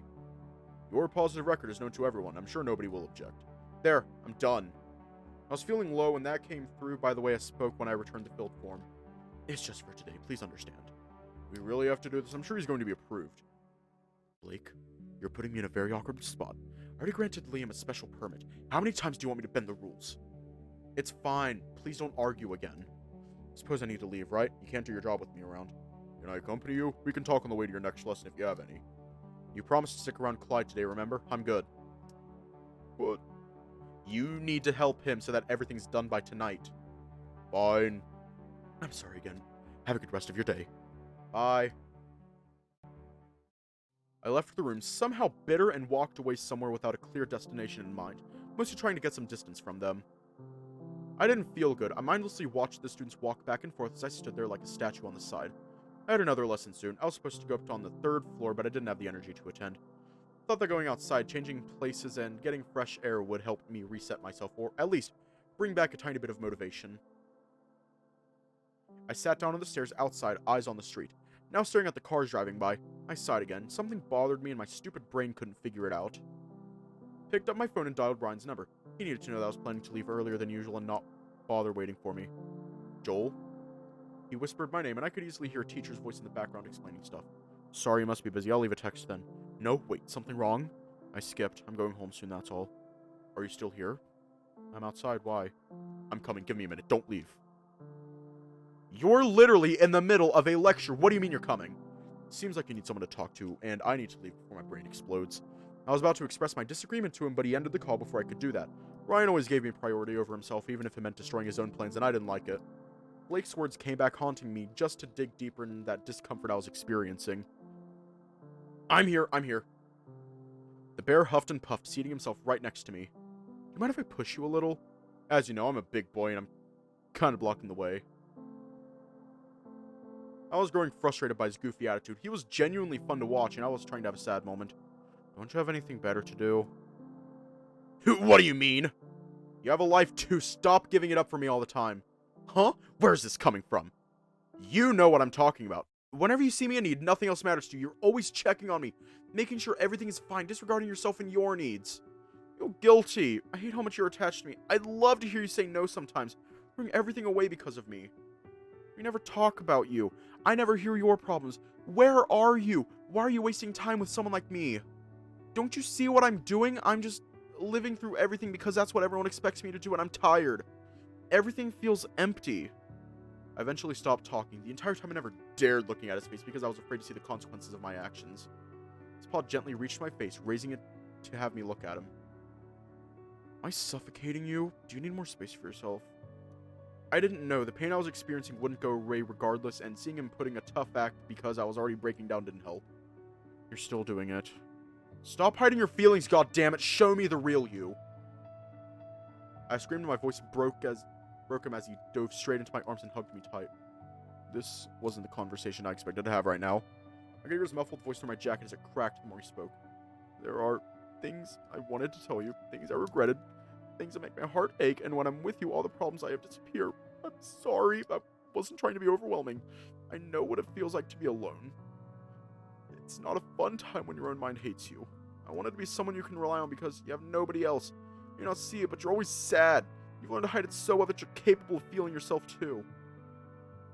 Your positive record is known to everyone. I'm sure nobody will object. There, I'm done. I was feeling low and that came through by the way I spoke when I returned the filled form. It's just for today, please understand. We really have to do this. I'm sure he's going to be approved. Blake, you're putting me in a very awkward spot. I already granted Liam a special permit. How many times do you want me to bend the rules? It's fine. Please don't argue again. Suppose I need to leave, right? You can't do your job with me around. Can I accompany you? We can talk on the way to your next lesson if you have any. You promised to stick around Clyde today, remember? I'm good. What? You need to help him so that everything's done by tonight. Fine. I'm sorry again. Have a good rest of your day. Bye. I left the room somehow bitter and walked away somewhere without a clear destination in mind, mostly trying to get some distance from them. I didn't feel good. I mindlessly watched the students walk back and forth as I stood there like a statue on the side. I had another lesson soon. I was supposed to go up on the 3rd floor, but I didn't have the energy to attend. Thought that going outside, changing places, and getting fresh air would help me reset myself, or at least bring back a tiny bit of motivation. I sat down on the stairs outside, eyes on the street. Now staring at the cars driving by, I sighed again. Something bothered me and my stupid brain couldn't figure it out. Picked up my phone and dialed Brian's number. He needed to know that I was planning to leave earlier than usual and not bother waiting for me. Joel? He whispered my name, and I could easily hear a teacher's voice in the background explaining stuff. Sorry, you must be busy. I'll leave a text then. No, wait, something wrong? I skipped. I'm going home soon, that's all. Are you still here? I'm outside. Why? I'm coming. Give me a minute. Don't leave. You're literally in the middle of a lecture. What do you mean you're coming? Seems like you need someone to talk to, and I need to leave before my brain explodes. I was about to express my disagreement to him, but he ended the call before I could do that. Ryan always gave me priority over himself, even if it meant destroying his own plans, and I didn't like it. Blake's words came back haunting me just to dig deeper in that discomfort I was experiencing. I'm here. The bear huffed and puffed, seating himself right next to me. Do you mind if I push you a little? As you know, I'm a big boy, and I'm kind of blocking the way. I was growing frustrated by his goofy attitude. He was genuinely fun to watch, and I was trying to have a sad moment. Don't you have anything better to do? What do you mean? You have a life too. Stop giving it up for me all the time. Huh? Where's this coming from? You know what I'm talking about. Whenever you see me in need, nothing else matters to you. You're always checking on me, making sure everything is fine, disregarding yourself and your needs. You're guilty. I hate how much you're attached to me. I'd love to hear you say no sometimes, throwing everything away because of me. We never talk about you. I never hear your problems. Where are you? Why are you wasting time with someone like me? Don't you see what I'm doing? I'm just living through everything because that's what everyone expects me to do, and I'm tired. Everything feels empty. I eventually stopped talking. The entire time I never dared looking at his face because I was afraid to see the consequences of my actions. His paw gently reached my face, raising it to have me look at him. Am I suffocating you? Do you need more space for yourself? I didn't know. The pain I was experiencing wouldn't go away regardless, and seeing him putting a tough act because I was already breaking down didn't help. You're still doing it. Stop hiding your feelings, goddammit! Show me the real you! I screamed and my voice broke him as he dove straight into my arms and hugged me tight. This wasn't the conversation I expected to have right now. I could hear his muffled voice through my jacket as it cracked the more he spoke. There are things I wanted to tell you, things I regretted, things that make my heart ache, and when I'm with you, all the problems I have disappear. I'm sorry, I wasn't trying to be overwhelming. I know what it feels like to be alone. It's not a fun time when your own mind hates you. I wanted to be someone you can rely on because you have nobody else. You not see it, but you're always sad. You've learned to hide it so well that you're capable of feeling yourself too.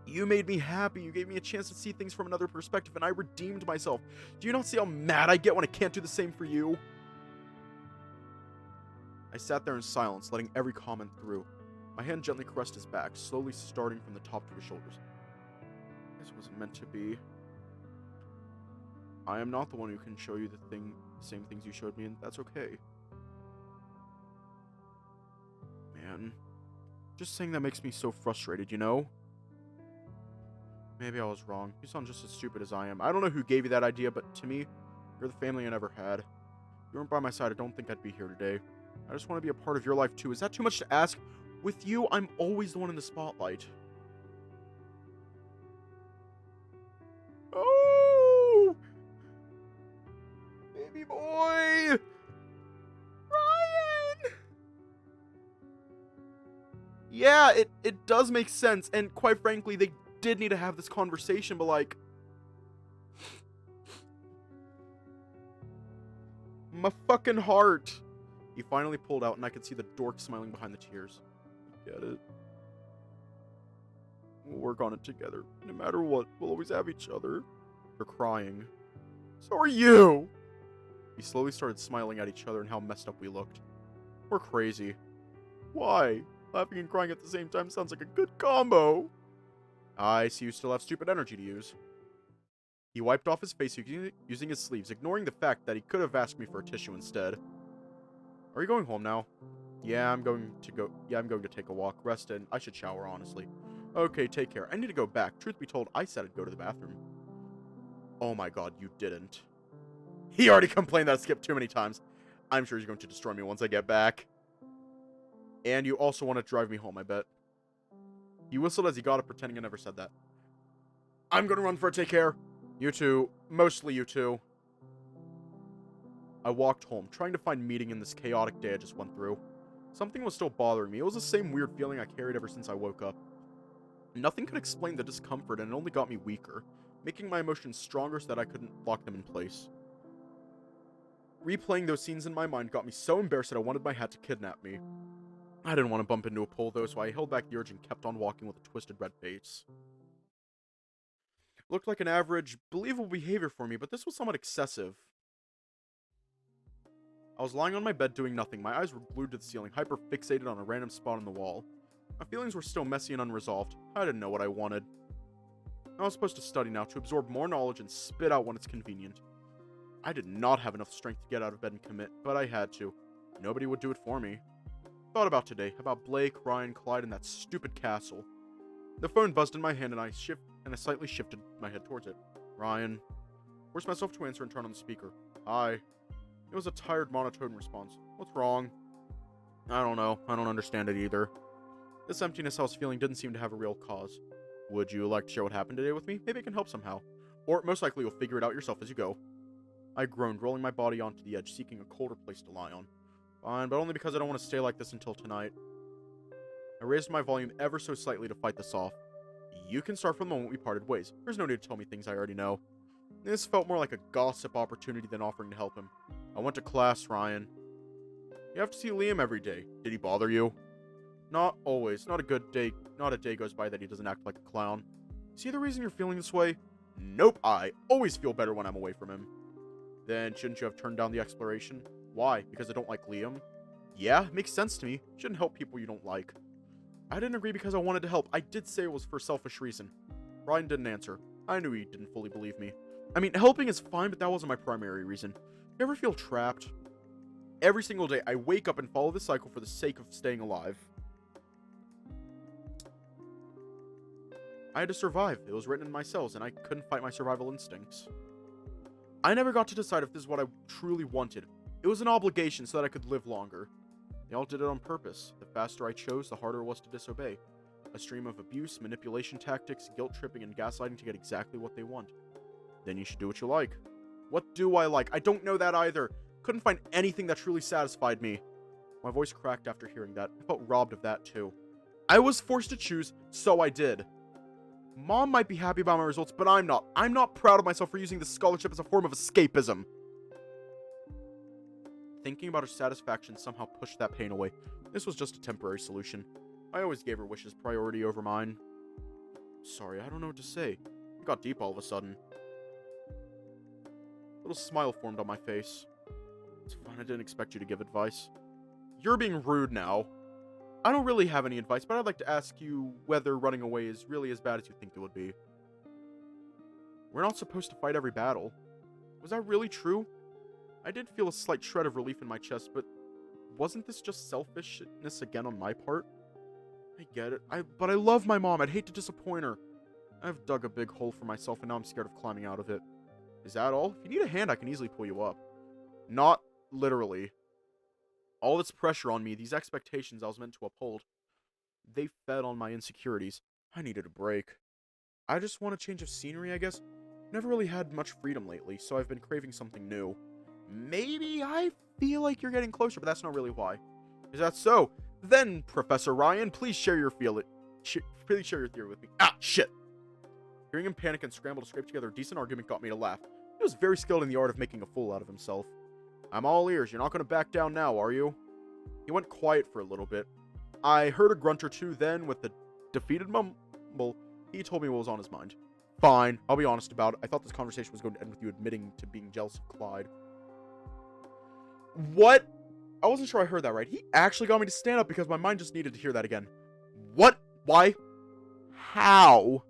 You made me happy. You gave me a chance to see things from another perspective, and I redeemed myself. Do you not see how mad I get when I can't do the same for you? I sat there in silence, letting every comment through. My hand gently caressed his back, slowly starting from the top to his shoulders. This wasn't meant to be. I am not the one who can show you the same things you showed me, and that's okay. Man, just saying that makes me so frustrated, you know? Maybe I was wrong. You sound just as stupid as I am. I don't know who gave you that idea, but to me, you're the family I never had. If you weren't by my side, I don't think I'd be here today. I just want to be a part of your life too. Is that too much to ask? With you, I'm always the one in the spotlight. Oh! Baby boy! Ryan! Yeah, it does make sense, and quite frankly, they did need to have this conversation, but like... my fucking heart! He finally pulled out, and I could see the dork smiling behind the tears. Get it? We'll work on it together. No matter what, we'll always have each other. You're crying. So are you! We slowly started smiling at each other and how messed up we looked. We're crazy. Why? Laughing and crying at the same time sounds like a good combo. I see you still have stupid energy to use. He wiped off his face using his sleeves, ignoring the fact that he could have asked me for a tissue instead. Are you going home now? Yeah, I'm going to take a walk, rest, and I should shower, honestly. Okay, take care. I need to go back. Truth be told, I said I'd go to the bathroom. Oh my god, you didn't. He already complained that I skipped too many times. I'm sure he's going to destroy me once I get back. And you also want to drive me home, I bet. He whistled as he got up, pretending I never said that. I'm gonna run for it, take care. You too. Mostly you two. I walked home, trying to find meaning in this chaotic day I just went through. Something was still bothering me. It was the same weird feeling I carried ever since I woke up. Nothing could explain the discomfort, and it only got me weaker, making my emotions stronger so that I couldn't lock them in place. Replaying those scenes in my mind got me so embarrassed that I wanted my hat to kidnap me. I didn't want to bump into a pole though, so I held back the urge and kept on walking with a twisted red face. Looked like an average, believable behavior for me, but this was somewhat excessive. I was lying on my bed doing nothing. My eyes were glued to the ceiling, hyper-fixated on a random spot on the wall. My feelings were still messy and unresolved. I didn't know what I wanted. I was supposed to study now, to absorb more knowledge and spit out when it's convenient. I did not have enough strength to get out of bed and commit, but I had to. Nobody would do it for me. Thought about today, about Blake, Ryan, Clyde, and that stupid castle. The phone buzzed in my hand and I slightly shifted my head towards it. Ryan. Forced myself to answer and turn on the speaker. Hi. It was a tired, monotone response. What's wrong? I don't know. I don't understand it either. This emptiness I was feeling didn't seem to have a real cause. Would you like to share what happened today with me? Maybe it can help somehow. Or most likely you'll figure it out yourself as you go. I groaned, rolling my body onto the edge, seeking a colder place to lie on. Fine, but only because I don't want to stay like this until tonight. I raised my volume ever so slightly to fight this off. You can start from the moment we parted ways. There's no need to tell me things I already know. This felt more like a gossip opportunity than offering to help him. I went to class, Ryan. You have to see Liam every day. Did he bother you? Not always. Not a day goes by that he doesn't act like a clown. Is he the reason you're feeling this way? Nope, I always feel better when I'm away from him. Then shouldn't you have turned down the exploration? Why? Because I don't like Liam? Yeah, makes sense to me. Shouldn't help people you don't like. I didn't agree because I wanted to help. I did say it was for selfish reason. Ryan didn't answer. I knew he didn't fully believe me. I mean, helping is fine, but that wasn't my primary reason. You ever feel trapped? Every single day, I wake up and follow the cycle for the sake of staying alive. I had to survive. It was written in my cells, and I couldn't fight my survival instincts. I never got to decide if this is what I truly wanted. It was an obligation so that I could live longer. They all did it on purpose. The faster I chose, the harder it was to disobey. A stream of abuse, manipulation tactics, guilt-tripping, and gaslighting to get exactly what they want. Then you should do what you like. What do I like? I don't know that either. Couldn't find anything that truly satisfied me. My voice cracked after hearing that. I felt robbed of that too. I was forced to choose, so I did. Mom might be happy about my results, but I'm not. I'm not proud of myself for using this scholarship as a form of escapism. Thinking about her satisfaction somehow pushed that pain away. This was just a temporary solution. I always gave her wishes priority over mine. Sorry, I don't know what to say. It got deep all of a sudden. A little smile formed on my face. It's fine, I didn't expect you to give advice. You're being rude now. I don't really have any advice, but I'd like to ask you whether running away is really as bad as you think it would be. We're not supposed to fight every battle. Was that really true? I did feel a slight shred of relief in my chest, but wasn't this just selfishness again on my part? I get it, but I love my mom. I'd hate to disappoint her. I've dug a big hole for myself, and now I'm scared of climbing out of it. Is that all? If you need a hand, I can easily pull you up. Not literally. All this pressure on me, these expectations I was meant to uphold, they fed on my insecurities. I needed a break. I just want a change of scenery, I guess. Never really had much freedom lately, so I've been craving something new. Maybe I feel like you're getting closer, but that's not really why. Is that so? Then, Professor Ryan, please share your theory with me. Ah, shit! Hearing him panic and scramble to scrape together a decent argument got me to laugh. He was very skilled in the art of making a fool out of himself. I'm all ears. You're not going to back down now, are you? He went quiet for a little bit. I heard a grunt or two, then, with a defeated mumble, he told me what was on his mind. Fine, I'll be honest about it. I thought this conversation was going to end with you admitting to being jealous of Clyde. What? I wasn't sure I heard that right. He actually got me to stand up because my mind just needed to hear that again. What? Why? How?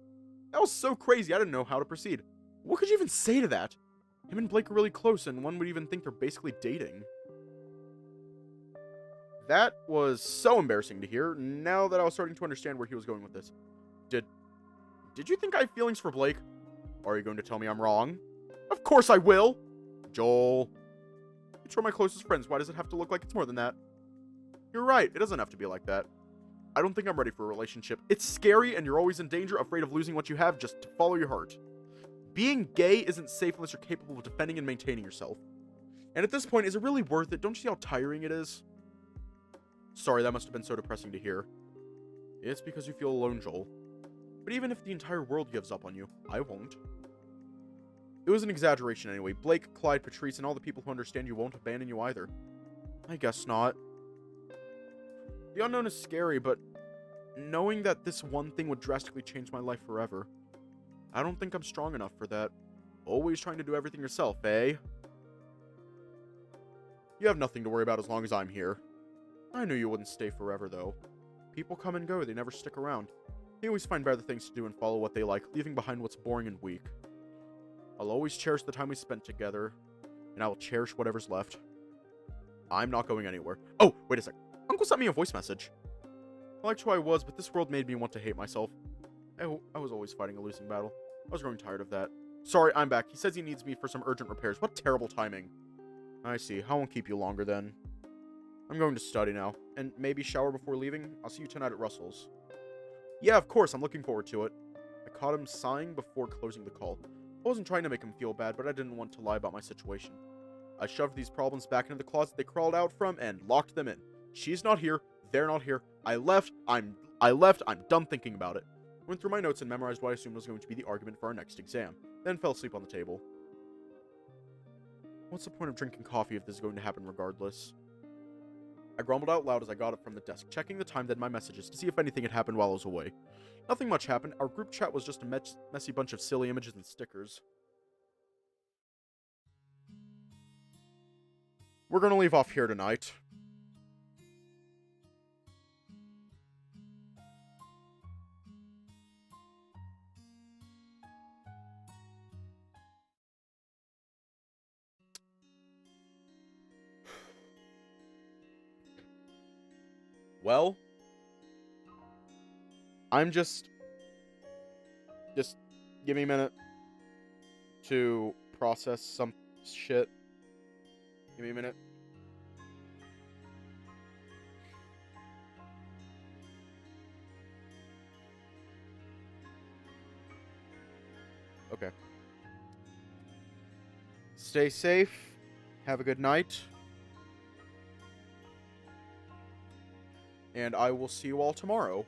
That was so crazy, I didn't know how to proceed. What could you even say to that? Him and Blake are really close, and one would even think they're basically dating. That was so embarrassing to hear, now that I was starting to understand where he was going with this. Did you think I have feelings for Blake? Are you going to tell me I'm wrong? Of course I will! Joel. It's one of my closest friends. Why does it have to look like it's more than that? You're right. It doesn't have to be like that. I don't think I'm ready for a relationship. It's scary and you're always in danger, afraid of losing what you have. Just to follow your heart. Being gay isn't safe unless you're capable of defending and maintaining yourself. And at this point, is it really worth it? Don't you see how tiring it is? Sorry, that must have been so depressing to hear. It's because you feel alone, Joel. But even if the entire world gives up on you, I won't. It was an exaggeration anyway. Blake, Clyde, Patrice, and all the people who understand you won't abandon you either. I guess not. The unknown is scary, but knowing that this one thing would drastically change my life forever, I don't think I'm strong enough for that. Always trying to do everything yourself, eh? You have nothing to worry about as long as I'm here. I knew you wouldn't stay forever, though. People come and go, they never stick around. They always find better things to do and follow what they like, leaving behind what's boring and weak. I'll always cherish the time we spent together, and I will cherish whatever's left. I'm not going anywhere. Oh, wait a sec. Uncle sent me a voice message. I liked who I was, but this world made me want to hate myself. I was always fighting a losing battle. I was growing tired of that. Sorry, I'm back. He says he needs me for some urgent repairs. What terrible timing. I see. I won't keep you longer then. I'm going to study now, and maybe shower before leaving. I'll see you tonight at Russell's. Yeah, of course. I'm looking forward to it. I caught him sighing before closing the call. I wasn't trying to make him feel bad, but I didn't want to lie about my situation. I shoved these problems back into the closet they crawled out from and locked them in. She's not here. They're not here. I left. I'm done thinking about it. Went through my notes and memorized what I assumed was going to be the argument for our next exam. Then fell asleep on the table. What's the point of drinking coffee if this is going to happen regardless? I grumbled out loud as I got up from the desk, checking the time then my messages to see if anything had happened while I was away. Nothing much happened. Our group chat was just a messy bunch of silly images and stickers. We're gonna leave off here tonight. Well, I'm just give me a minute to process some shit. Give me a minute. Okay. Stay safe. Have a good night. And I will see you all tomorrow.